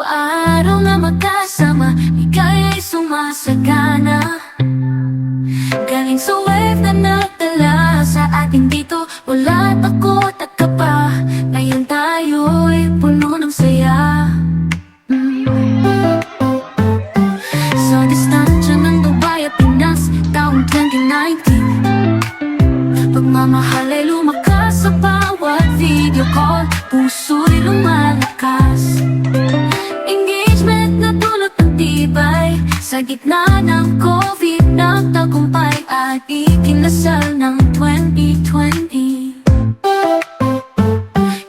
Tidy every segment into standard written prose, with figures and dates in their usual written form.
araw-araw na magkasama, ika'y sumasagana. Galing sa wave na nagdala sa atin dito, wala takot at kaba. Ngayon tayo'y puno ng saya. Sa distansya ng Dubai at Pinas, taong 2019, pagmamahal ay lumakas sa bawat video call, puso'y lumalakas. Engagement na dulot ng tibay, sa gitna ng COVID nagtagumpay at ikinasal ng 2020.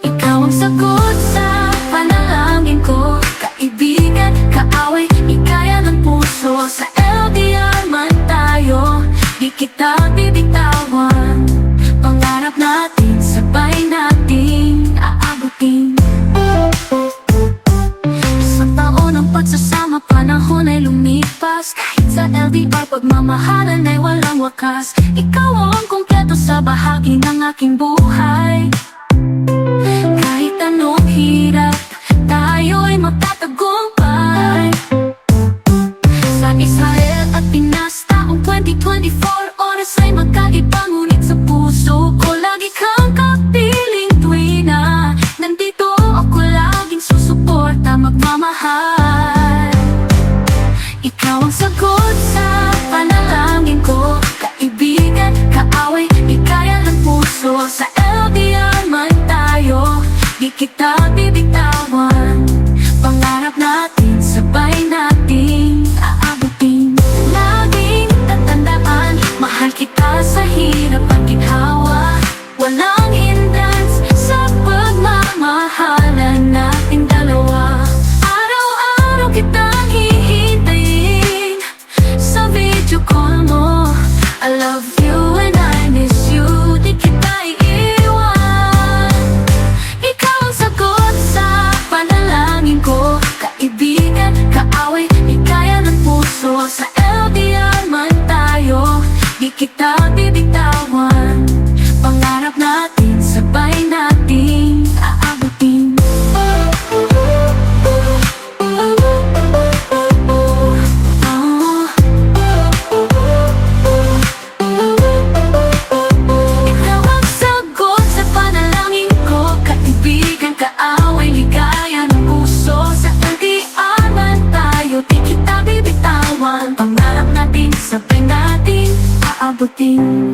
Ikaw ang sagot sa panalangin ko, kaibigan, kaaway, ikaya ng puso. Sa LDR man tayo, di kita bibitawan. Pangarap natin, sabay nating aabutin. Isang taon ang pagsasama, panahon ay lumipas. Kahit sa LDR, pagmamahalan ay walang wakas. Ikaw ang kumpleto sa bahagi ng aking buhay. Kahit anong hirap, tayo'y magtatagumpay. Sa Israel at Pinas, taong 2024, oras ay magkaiba, ngunit sa puso ko lagi kang kapiling. Tuwi na nandito ako, laging susuporta, magmamahal. Ikaw ang sagot sa panalangin ko, kaibigan, kaaway, ikaya ng puso. Sa LDR man tayo, di kita bibitawan. Pangarap natin, sabay nating aabutin. Laging tatandaan, mahal kita sa hirap at ginhawa. Walang hindrance sa pagmamahalan natin dalawa. Araw-araw kitang hihintayin sa video call mo. I love you and I miss you, di kita iiwan. Ikaw ang sagot sa panalangin ko, kaibigan, kaaway, ikaya ng puso. Sa LDR man tayo, di kita bibitawan. Pangarap natin, sabay nating aabutin. Ikaw ang sagot sa panalangin ko, kaibigan, kaaway, ligaya ng puso. Sa LDR man tayo, di kita bibitawan. Pangarap natin, sabay natin aabutin.